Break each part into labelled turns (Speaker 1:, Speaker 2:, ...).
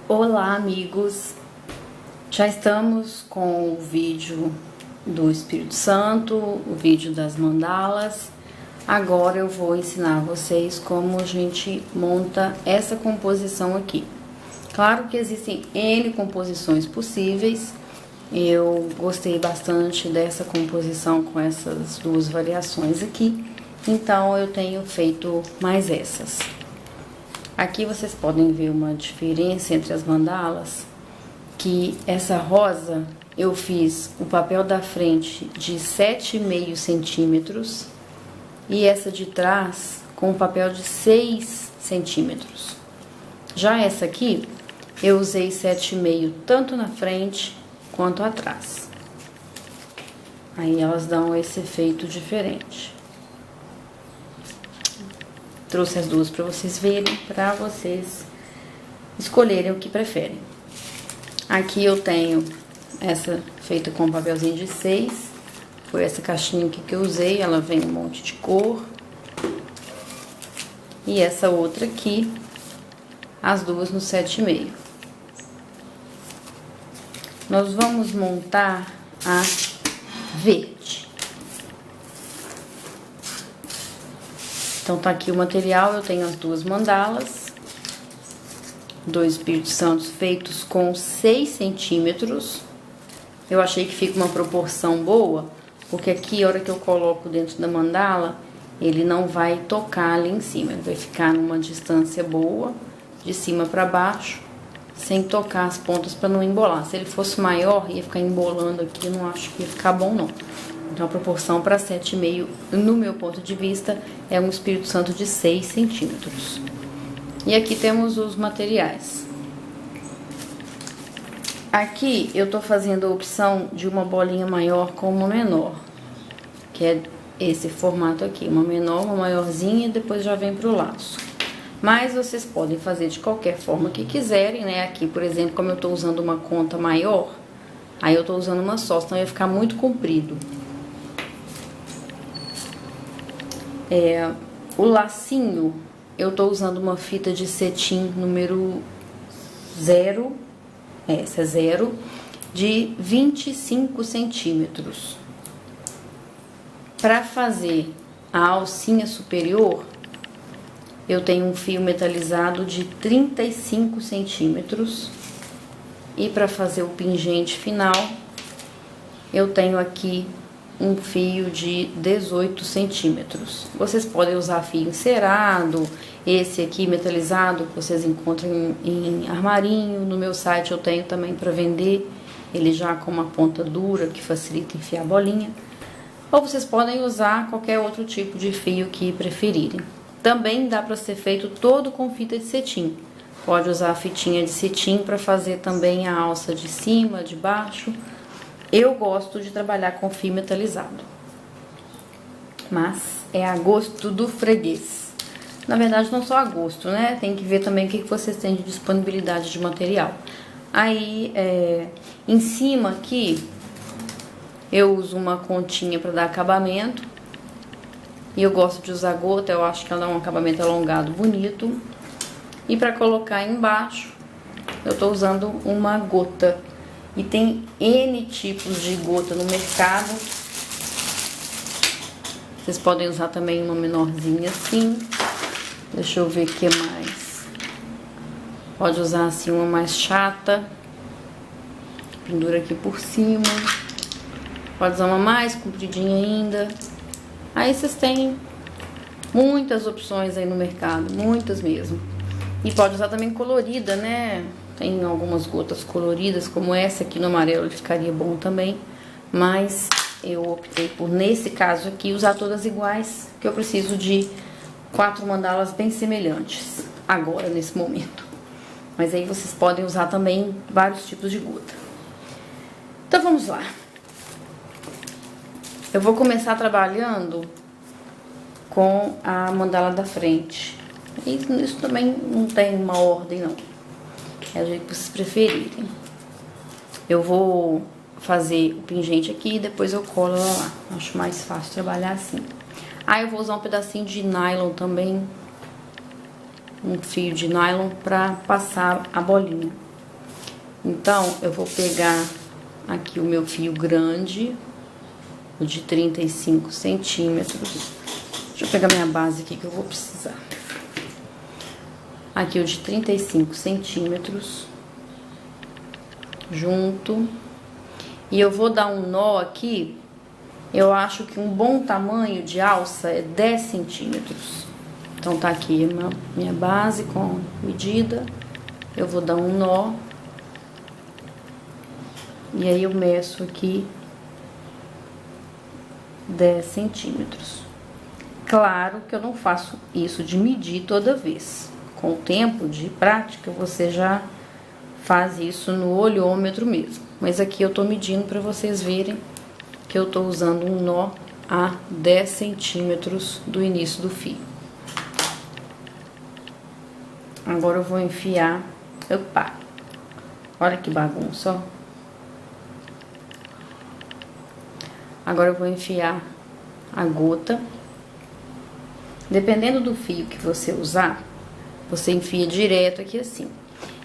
Speaker 1: Olá, amigos! Já estamos com o vídeo do Espírito Santo, o vídeo das mandalas. Agora eu vou ensinar vocês como a gente monta essa composição aqui. Claro que existem N composições possíveis. Eu gostei bastante dessa composição com essas duas variações aqui, então eu tenho feito mais essas. Aqui vocês podem ver uma diferença entre as mandalas, que essa rosa eu fiz o papel da frente de 7,5 centímetros e essa de trás com o papel de 6 centímetros. Já essa aqui eu usei 7,5 tanto na frente quanto atrás. Aí elas dão esse efeito diferente. Trouxe as duas para vocês verem, para vocês escolherem o que preferem. Aqui eu tenho essa feita com papelzinho de 6. Foi essa caixinha aqui que eu usei, ela vem um monte de cor. E essa outra aqui, as duas no 7,5. Nós vamos montar a verde. Então, tá aqui o material, eu tenho as duas mandalas, dois Espíritos Santos feitos com 6 centímetros. Eu achei que fica uma proporção boa, porque aqui, a hora que eu coloco dentro da mandala, ele não vai tocar ali em cima, ele vai ficar numa distância boa, de cima para baixo, sem tocar as pontas para não embolar. Se ele fosse maior, ia ficar embolando aqui, eu não acho que ia ficar bom não. Então, a proporção para 7,5, no meu ponto de vista, é um Espírito Santo de 6 centímetros. E aqui temos os materiais. Aqui, eu tô fazendo a opção de uma bolinha maior com uma menor, que é esse formato aqui. Uma menor, uma maiorzinha e depois já vem pro laço. Mas vocês podem fazer de qualquer forma que quiserem, né? Aqui, por exemplo, como eu tô usando uma conta maior, aí eu tô usando uma só, senão ia ficar muito comprido. O lacinho, eu tô usando uma fita de cetim número 0, essa é 0, de 25 centímetros. Para fazer a alcinha superior, eu tenho um fio metalizado de 35 centímetros. E para fazer o pingente final, eu tenho aqui um fio de 18 centímetros. Vocês podem usar fio encerado, esse aqui metalizado que vocês encontram em armarinho. No meu site eu tenho também para vender, ele já com uma ponta dura que facilita enfiar a bolinha. Ou vocês podem usar qualquer outro tipo de fio que preferirem. Também dá para ser feito todo com fita de cetim. Pode usar a fitinha de cetim para fazer também a alça de cima, de baixo. Eu gosto de trabalhar com fio metalizado, mas é a gosto do freguês. Na verdade, não só a gosto, né? Tem que ver também o que vocês têm de disponibilidade de material. Aí, em cima aqui, eu uso uma continha para dar acabamento. E eu gosto de usar gota, eu acho que ela dá um acabamento alongado bonito. E para colocar embaixo, eu tô usando uma gota. E tem N tipos de gota no mercado. Vocês podem usar também uma menorzinha assim. Deixa eu ver o que mais. Pode usar assim uma mais chata. Pendura aqui por cima. Pode usar uma mais compridinha ainda. Aí vocês têm muitas opções aí no mercado, muitas mesmo. E pode usar também colorida, né? Tem algumas gotas coloridas, como essa aqui no amarelo, ele ficaria bom também. Mas eu optei por, nesse caso aqui, usar todas iguais, que eu preciso de 4 mandalas bem semelhantes, agora, nesse momento. Mas aí vocês podem usar também vários tipos de gota. Então, vamos lá. Eu vou começar trabalhando com a mandala da frente. Isso também não tem uma ordem, não. É o jeito que vocês preferirem. Eu vou fazer o pingente aqui e depois eu colo ela lá. Acho mais fácil trabalhar assim. Aí eu vou usar um pedacinho de nylon também. Um fio de nylon pra passar a bolinha. Então, eu vou pegar aqui o meu fio grande, o de 35 centímetros. Deixa eu pegar minha base aqui que eu vou precisar. Aqui o de 35 centímetros. Junto. E eu vou dar um nó aqui. Eu acho que um bom tamanho de alça é 10 centímetros. Então, tá aqui minha base com medida. Eu vou dar um nó. E aí, eu meço aqui 10 centímetros. Claro que eu não faço isso de medir toda vez. Com o tempo de prática, você já faz isso no olhômetro mesmo. Mas aqui eu tô medindo para vocês verem que eu tô usando um nó a 10 centímetros do início do fio. Agora eu vou enfiar... Opa! Olha que bagunça, ó. Agora eu vou enfiar a gota. Dependendo do fio que você usar, você enfia direto aqui assim.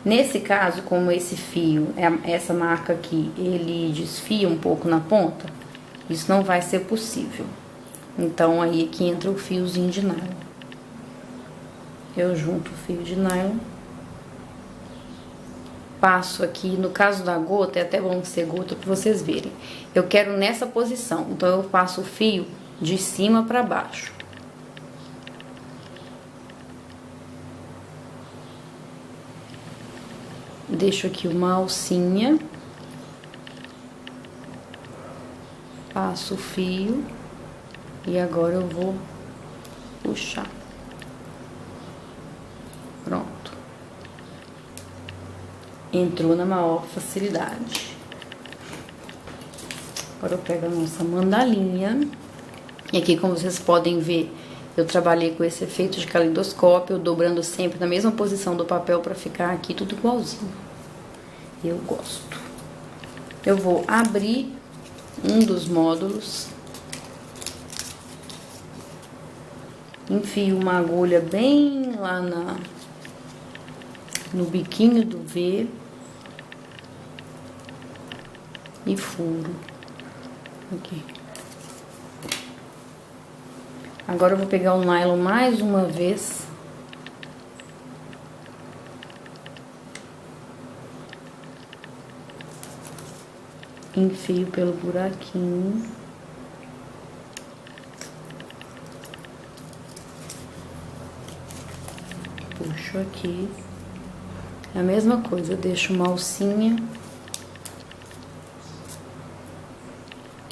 Speaker 1: Nesse caso, como esse fio, essa marca aqui, ele desfia um pouco na ponta, isso não vai ser possível. Então, aí aqui entra o fiozinho de nylon. Eu junto o fio de nylon. Passo aqui, no caso da gota, é até bom ser gota pra vocês verem. Eu quero nessa posição, então eu passo o fio de cima pra baixo. Deixo aqui uma alcinha. Passo o fio. E agora eu vou puxar. Pronto. Entrou na maior facilidade. Agora eu pego a nossa mandalinha. E aqui, como vocês podem ver, eu trabalhei com esse efeito de calendoscópio, dobrando sempre na mesma posição do papel para ficar aqui tudo igualzinho. Eu gosto. Eu vou abrir um dos módulos. Enfio uma agulha bem lá no biquinho do V. E furo. Aqui. Agora eu vou pegar o nylon mais uma vez. Enfio pelo buraquinho. Puxo aqui. É a mesma coisa, eu deixo uma alcinha.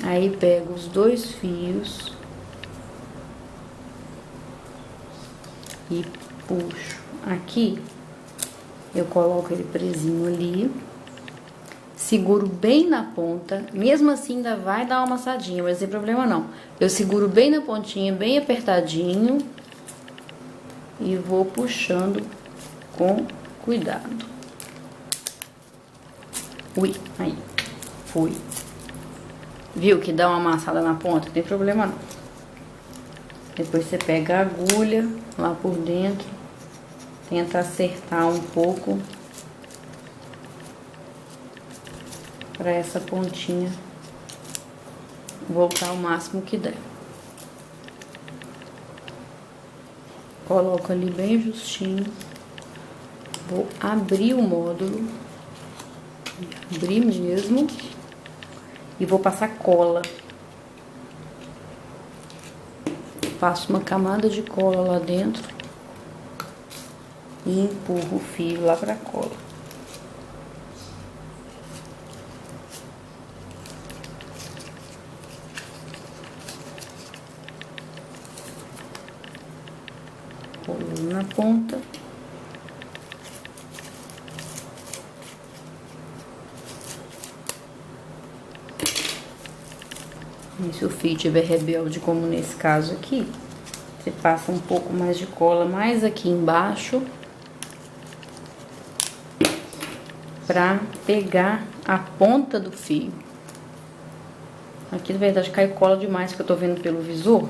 Speaker 1: Aí pego os dois fios. E puxo aqui, eu coloco ele presinho ali, seguro bem na ponta, mesmo assim ainda vai dar uma amassadinha, mas não tem problema não. Eu seguro bem na pontinha, bem apertadinho, e vou puxando com cuidado. Ui, aí, foi. Viu que dá uma amassada na ponta? Não tem problema não. Depois você pega a agulha lá por dentro, tenta acertar um pouco para essa pontinha voltar ao máximo que der. Coloco ali bem justinho. Vou abrir o módulo, abrir mesmo, e vou passar cola. Passo uma camada de cola lá dentro e empurro o fio lá pra cola. Rolo na ponta. E se o fio estiver rebelde, como nesse caso aqui, você passa um pouco mais de cola mais aqui embaixo pra pegar a ponta do fio. Aqui, na verdade, cai cola demais, que eu tô vendo pelo visor.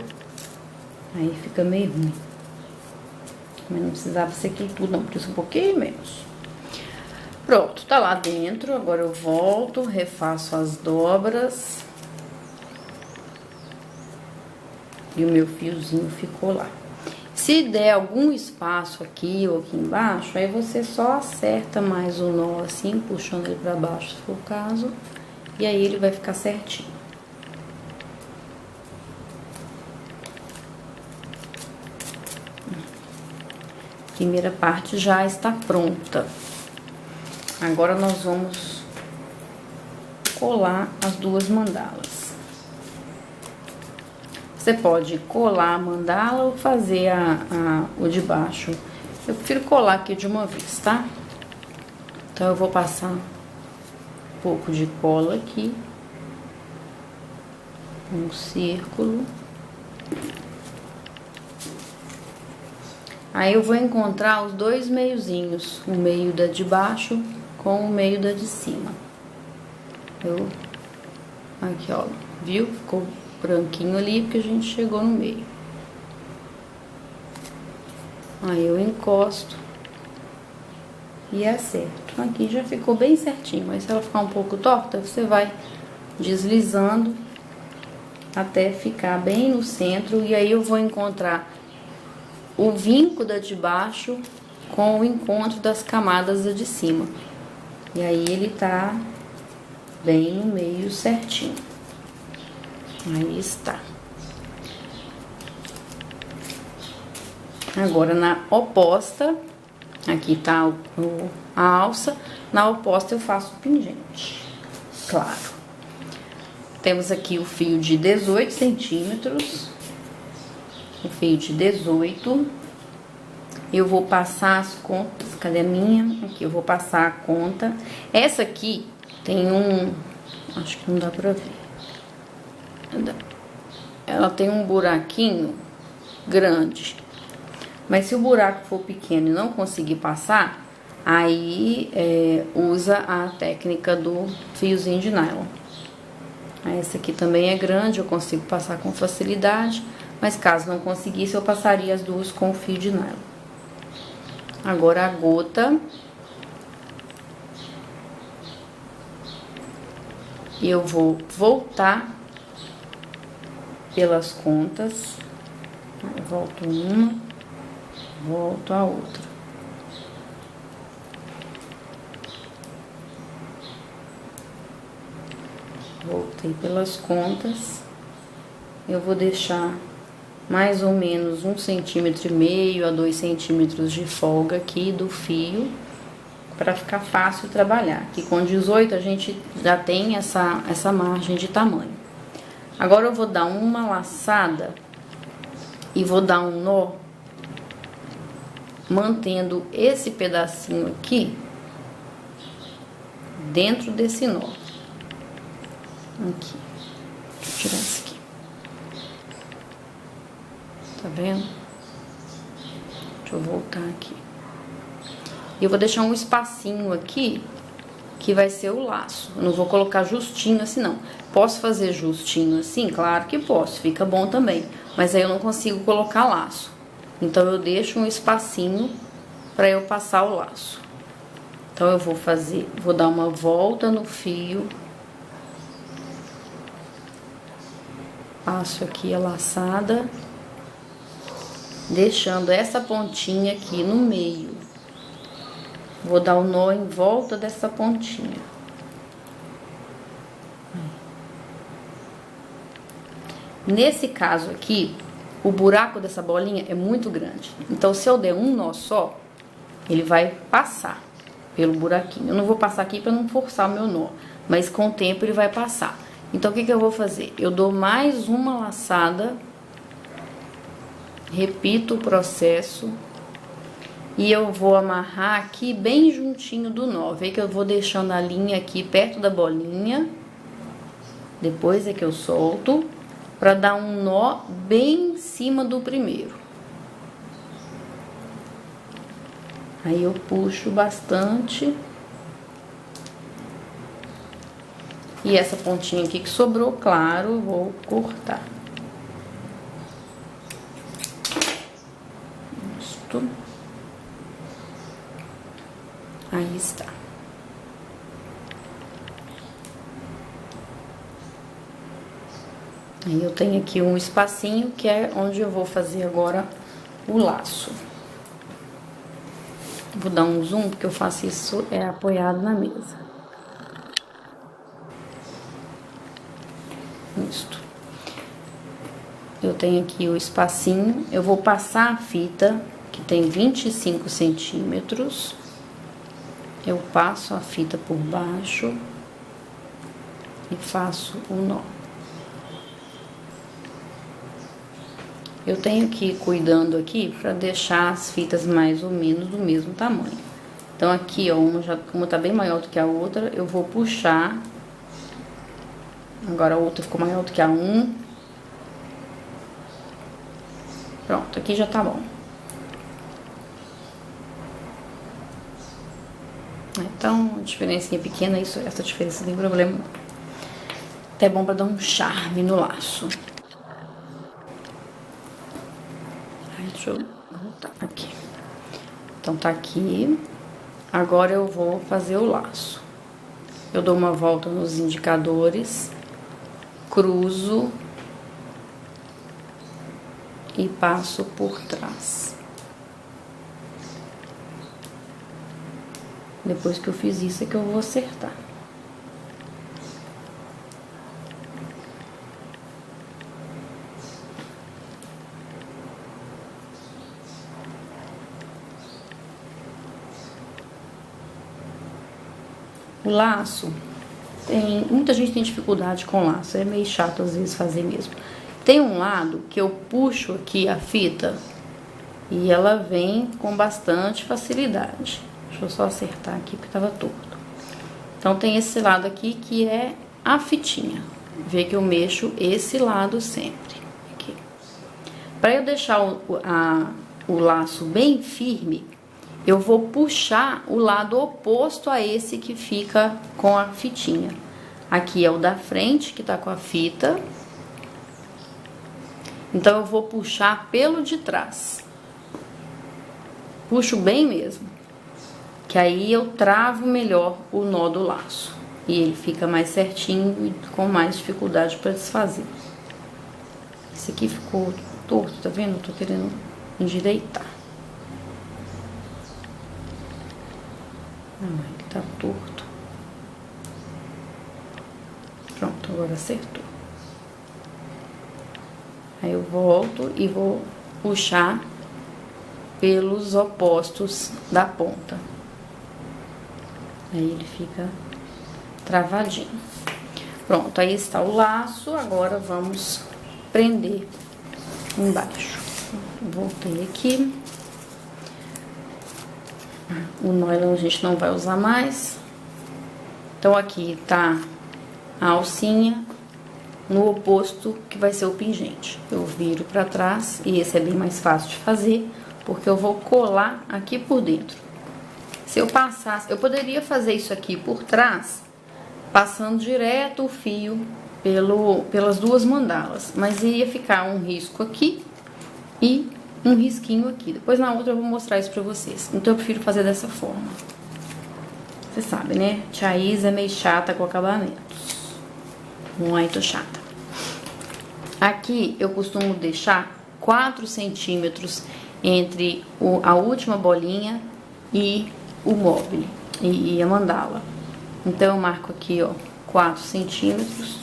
Speaker 1: Aí fica meio ruim. Mas não precisava ser aquilo tudo, não. Precisa um pouquinho menos. Pronto, tá lá dentro. Agora eu volto, refaço as dobras. E o meu fiozinho ficou lá. Se der algum espaço aqui ou aqui embaixo, aí você só acerta mais o nó assim, puxando ele pra baixo, se for o caso. E aí ele vai ficar certinho. A primeira parte já está pronta. Agora nós vamos colar as duas mandalas. Você pode colar a mandala ou fazer o de baixo. Eu prefiro colar aqui de uma vez, tá? Então, eu vou passar um pouco de cola aqui. Um círculo. Aí, eu vou encontrar os dois meiozinhos. O meio da de baixo com o meio da de cima. Aqui, ó. Viu? Ficou branquinho ali, porque a gente chegou no meio. Aí eu encosto e acerto. Aqui já ficou bem certinho, mas se ela ficar um pouco torta, você vai deslizando até ficar bem no centro. E aí eu vou encontrar o vinco da de baixo com o encontro das camadas da de cima. E aí ele tá bem no meio certinho. Aí está. Agora na oposta, aqui tá a alça, na oposta eu faço o pingente, claro. Temos aqui o fio de 18 centímetros, o fio de 18. Eu vou passar as contas, cadê a minha? Aqui, eu vou passar a conta. Essa aqui tem acho que não dá pra ver. Ela tem um buraquinho grande. Mas se o buraco for pequeno e não conseguir passar, aí usa a técnica do fiozinho de nylon. Essa aqui também é grande, eu consigo passar com facilidade. Mas caso não conseguisse, eu passaria as duas com o fio de nylon. Agora a gota. Eu vou voltar pelas contas. Eu volto uma, volto a outra. Voltei pelas contas. Eu vou deixar mais ou menos 1,5 centímetro a 2 centímetros de folga aqui do fio, para ficar fácil trabalhar. Aqui com 18 a gente já tem essa margem de tamanho. Agora eu vou dar uma laçada e vou dar um nó, mantendo esse pedacinho aqui dentro desse nó. Aqui. Deixa eu tirar isso aqui. Tá vendo? Deixa eu voltar aqui. E eu vou deixar um espacinho aqui, que vai ser o laço. Eu não vou colocar justinho assim, não. Posso fazer justinho assim? Claro que posso, fica bom também. Mas aí eu não consigo colocar laço. Então, eu deixo um espacinho para eu passar o laço. Então, eu vou dar uma volta no fio. Passo aqui a laçada, deixando essa pontinha aqui no meio. Vou dar o nó em volta dessa pontinha. Nesse caso aqui, o buraco dessa bolinha é muito grande. Então, se eu der um nó só, ele vai passar pelo buraquinho. Eu não vou passar aqui para não forçar o meu nó, mas com o tempo ele vai passar. Então, o que eu vou fazer? Eu dou mais uma laçada, repito o processo. E eu vou amarrar aqui bem juntinho do nó. Vê que eu vou deixando a linha aqui perto da bolinha. Depois é que eu solto, para dar um nó bem em cima do primeiro. Aí eu puxo bastante. E essa pontinha aqui que sobrou, claro, eu vou cortar. Isto. Aí está. Aí eu tenho aqui um espacinho que é onde eu vou fazer agora o laço. Vou dar um zoom, porque eu faço isso apoiado na mesa. Isto. Eu tenho aqui o espacinho, eu vou passar a fita, que tem 25 centímetros. Eu passo a fita por baixo e faço o nó. Eu tenho que ir cuidando aqui para deixar as fitas mais ou menos do mesmo tamanho. Então, aqui, ó, como tá bem maior do que a outra, eu vou puxar. Agora a outra ficou maior do que a 1. Pronto, aqui já tá bom. Então, a diferença pequena, essa diferença não tem problema. Até bom pra dar um charme no laço. Deixa eu voltar aqui. Então, tá aqui. Agora eu vou fazer o laço. Eu dou uma volta nos indicadores, cruzo e passo por trás. Depois que eu fiz isso é que eu vou acertar. O laço, muita gente tem dificuldade com laço, é meio chato às vezes fazer mesmo. Tem um lado que eu puxo aqui a fita e ela vem com bastante facilidade. Deixa eu só acertar aqui porque tava torto. Então tem esse lado aqui que é a fitinha. Vê que eu mexo esse lado sempre. Aqui. Para eu deixar o laço bem firme, eu vou puxar o lado oposto a esse que fica com a fitinha. Aqui é o da frente, que tá com a fita. Então, eu vou puxar pelo de trás. Puxo bem mesmo. Que aí eu travo melhor o nó do laço. E ele fica mais certinho e com mais dificuldade para desfazer. Esse aqui ficou torto, tá vendo? Eu tô querendo endireitar. Ele tá torto. Pronto, agora acertou. Aí eu volto e vou puxar pelos opostos da ponta. Aí ele fica travadinho. Pronto, aí está o laço. Agora vamos prender embaixo. Voltei aqui. O nylon a gente não vai usar mais. Então, aqui tá a alcinha no oposto que vai ser o pingente. Eu viro pra trás e esse é bem mais fácil de fazer, porque eu vou colar aqui por dentro. Se eu passasse, eu poderia fazer isso aqui por trás, passando direto o fio pelas duas mandalas, mas iria ficar um risco aqui e um risquinho aqui. Depois na outra eu vou mostrar isso pra vocês. Então eu prefiro fazer dessa forma. Você sabe, né? Tia Isa é meio chata com acabamentos. Muito chata. Aqui eu costumo deixar 4 centímetros entre a última bolinha e o móvel e a mandala. Então eu marco aqui, ó, 4 centímetros.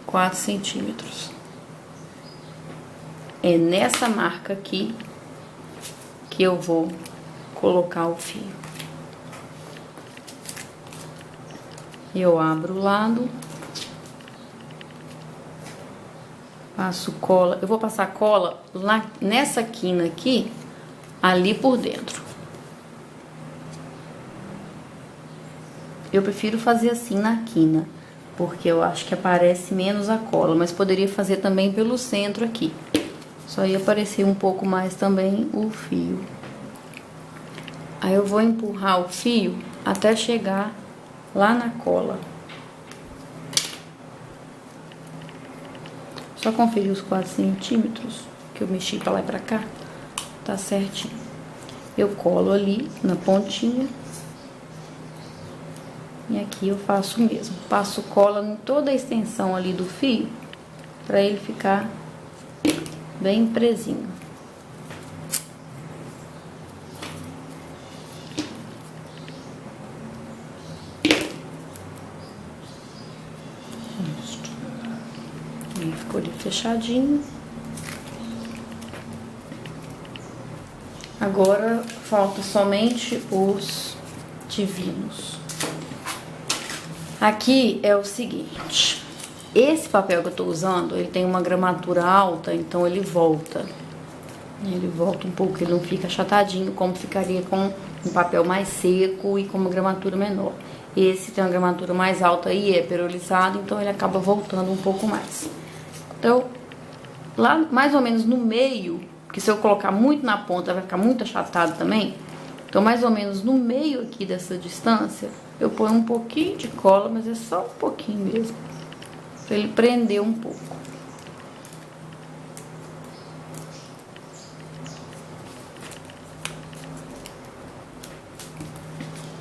Speaker 1: 4 centímetros. É nessa marca aqui que eu vou colocar o fio. Eu abro o lado, passo cola. Eu vou passar cola lá nessa quina aqui, ali por dentro. Eu prefiro fazer assim na quina, porque eu acho que aparece menos a cola, mas poderia fazer também pelo centro aqui. Só ia aparecer um pouco mais também o fio. Aí eu vou empurrar o fio até chegar lá na cola. Só conferir os 4 centímetros que eu mexi pra lá e pra cá. Tá certinho. Eu colo ali na pontinha. E aqui eu faço o mesmo. Passo cola em toda a extensão ali do fio, pra ele ficar bem presinho. Aí ficou ali fechadinho. Agora falta somente os divinos. Aqui é o seguinte, esse papel que eu tô usando, ele tem uma gramatura alta, então ele volta. Ele volta um pouco, ele não fica achatadinho como ficaria com um papel mais seco e com uma gramatura menor. Esse tem uma gramatura mais alta e é perolizado, então ele acaba voltando um pouco mais. Então, lá mais ou menos no meio, porque se eu colocar muito na ponta vai ficar muito achatado também. Então, mais ou menos no meio aqui dessa distância, eu ponho um pouquinho de cola, mas é só um pouquinho mesmo, pra ele prender um pouco.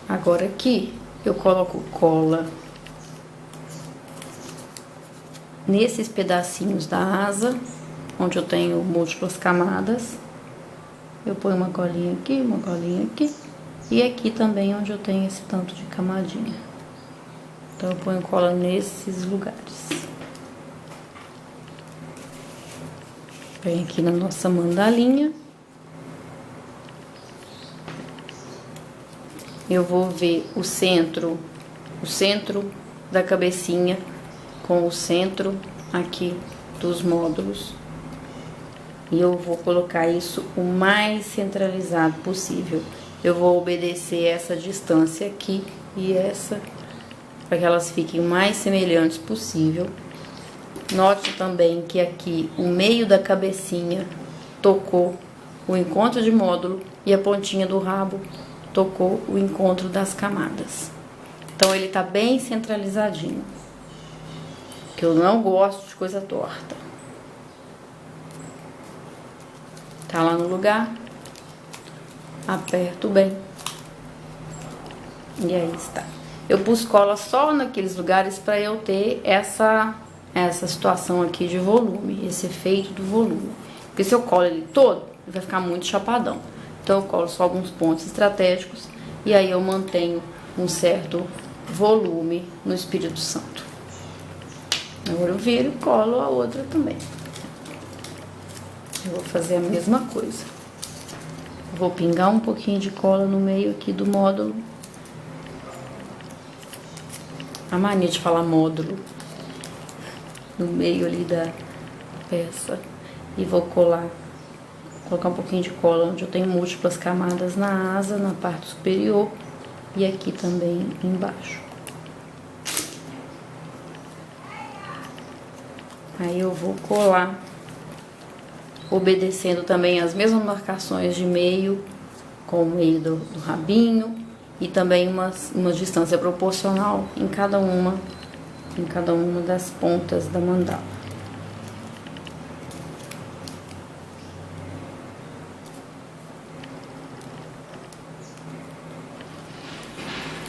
Speaker 1: Agora aqui, eu coloco cola nesses pedacinhos da asa, onde eu tenho múltiplas camadas. Eu ponho uma colinha aqui, e aqui também onde eu tenho esse tanto de camadinha. Então, eu ponho cola nesses lugares. Vem aqui na nossa mandalinha. Eu vou ver o centro da cabecinha com o centro aqui dos módulos. E eu vou colocar isso o mais centralizado possível. Eu vou obedecer essa distância aqui e essa, para que elas fiquem o mais semelhantes possível. Note também que aqui o meio da cabecinha tocou o encontro de módulo e a pontinha do rabo tocou o encontro das camadas. Então ele tá bem centralizadinho, que eu não gosto de coisa torta. Tá lá no lugar, aperto bem e aí está. Eu pus cola só naqueles lugares para eu ter essa situação aqui de volume, esse efeito do volume. Porque se eu colo ele todo, ele vai ficar muito chapadão. Então eu colo só alguns pontos estratégicos e aí eu mantenho um certo volume no Espírito Santo. Agora eu viro e colo a outra também. Eu vou fazer a mesma coisa. Vou pingar um pouquinho de cola no meio aqui do módulo. A mania de falar módulo. No meio ali da peça. E vou colar. Colocar um pouquinho de cola onde eu tenho múltiplas camadas na asa, na parte superior. E aqui também embaixo. Aí eu vou colar, obedecendo também as mesmas marcações de meio, com o meio do rabinho, e também uma distância proporcional em cada uma das pontas da mandala.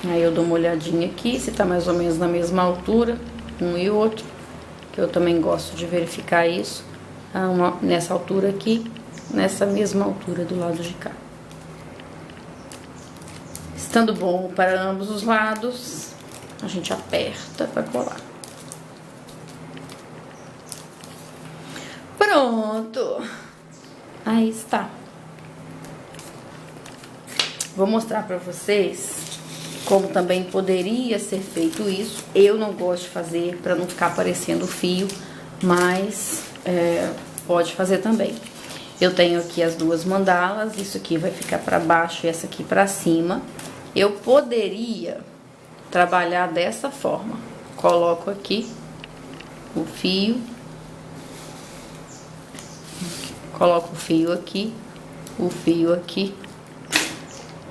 Speaker 1: Aí eu dou uma olhadinha aqui, se tá mais ou menos na mesma altura, um e outro, que eu também gosto de verificar isso. Nessa altura aqui, nessa mesma altura do lado de cá. Estando bom para ambos os lados, a gente aperta para colar. Pronto! Aí está. Vou mostrar para vocês como também poderia ser feito isso. Eu não gosto de fazer para não ficar aparecendo fio, mas pode fazer também. Eu tenho aqui as duas mandalas, isso aqui vai ficar para baixo e essa aqui para cima. Eu poderia trabalhar dessa forma. Coloco aqui o fio, coloco o fio aqui,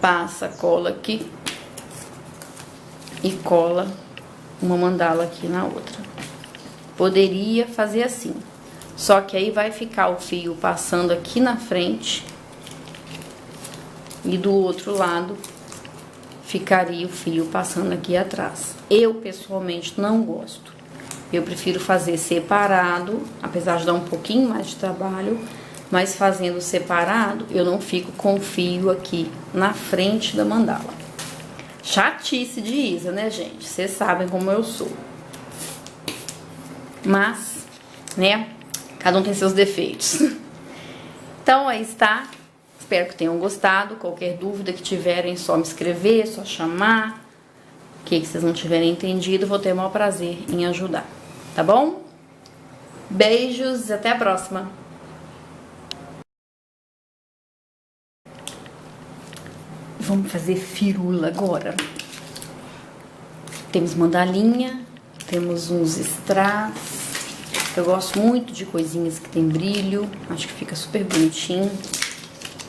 Speaker 1: passa a cola aqui e cola uma mandala aqui na outra. Poderia fazer assim, só que aí vai ficar o fio passando aqui na frente e do outro lado ficaria o fio passando aqui atrás. Eu, pessoalmente, não gosto. Eu prefiro fazer separado, apesar de dar um pouquinho mais de trabalho, mas fazendo separado, eu não fico com o fio aqui na frente da mandala. Chatice de Isa, né, gente? Vocês sabem como eu sou. Mas, né, cada um tem seus defeitos. Então, aí está. Espero que tenham gostado. Qualquer dúvida que tiverem, é só me escrever, só chamar. O que vocês não tiverem entendido, vou ter o maior prazer em ajudar. Tá bom? Beijos e até a próxima. Vamos fazer firula agora. Temos mandalinha, temos uns strass. Eu gosto muito de coisinhas que tem brilho, acho que fica super bonitinho.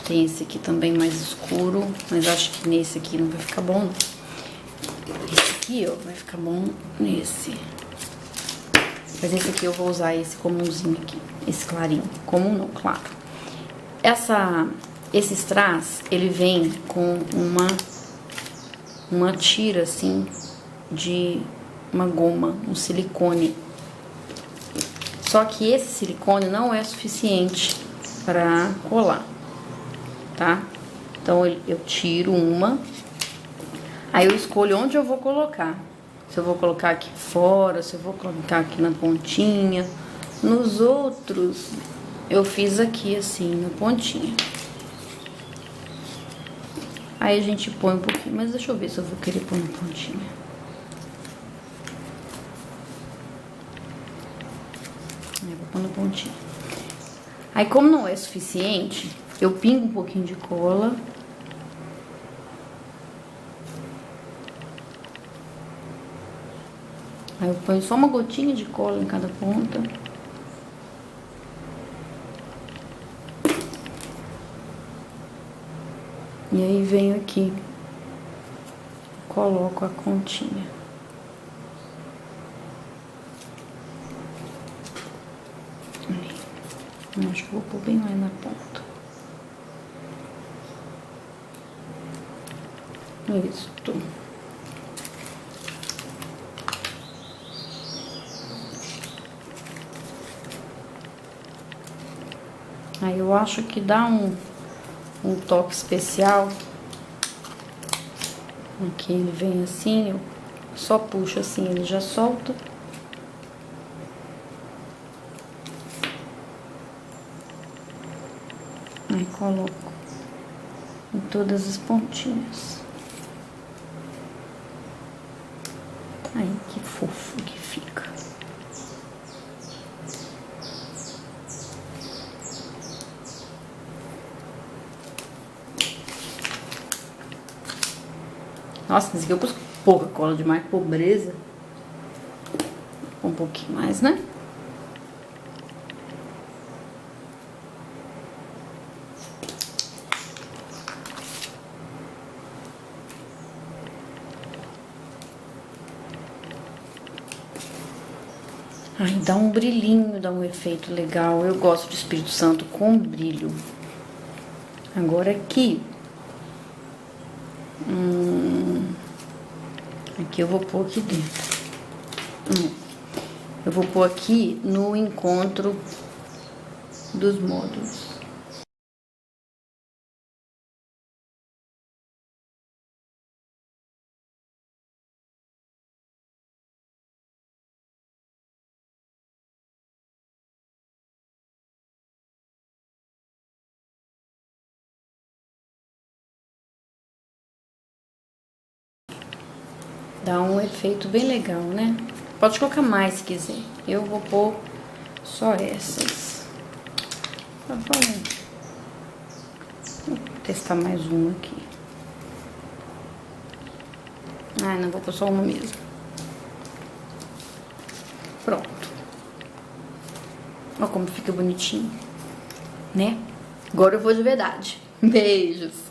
Speaker 1: Tem esse aqui também mais escuro, mas acho que nesse aqui não vai ficar bom, não. Esse aqui, ó, vai ficar bom nesse. Mas esse aqui eu vou usar esse comumzinho aqui, esse clarinho. Comum não, claro. Esse strass, ele vem com uma tira, assim, de uma goma, um silicone. Só que esse silicone não é suficiente para colar, tá? Então, eu tiro uma, aí eu escolho onde eu vou colocar. Se eu vou colocar aqui fora, se eu vou colocar aqui na pontinha. Nos outros, eu fiz aqui assim, na pontinha. Aí a gente põe um pouquinho, mas deixa eu ver se eu vou querer pôr na pontinha. Vou pôr na pontinha. Aí, como não é suficiente, eu pingo um pouquinho de cola. Aí eu ponho só uma gotinha de cola em cada ponta. E aí venho aqui, coloco a continha. Eu acho que vou pôr bem mais na ponta. Isso. Aí eu acho que dá um toque especial. Aqui ele vem assim, eu só puxo assim, ele já solta. Aí coloco em todas as pontinhas. Aí, que fofo que fica. Nossa, esse aqui eu pus pouca cola demais, pobreza. Um pouquinho mais, né? Ai, dá um brilhinho, dá um efeito legal. Eu gosto de Espírito Santo com brilho. Agora aqui... aqui eu vou pôr aqui dentro. Eu vou pôr aqui no encontro dos módulos. Dá um efeito bem legal, né? Pode colocar mais se quiser. Eu vou pôr só essas. Tá bom. Vou testar mais uma aqui. Ai, não, vou pôr só uma mesmo. Pronto. Olha como fica bonitinho, né? Agora eu vou de verdade. Beijos!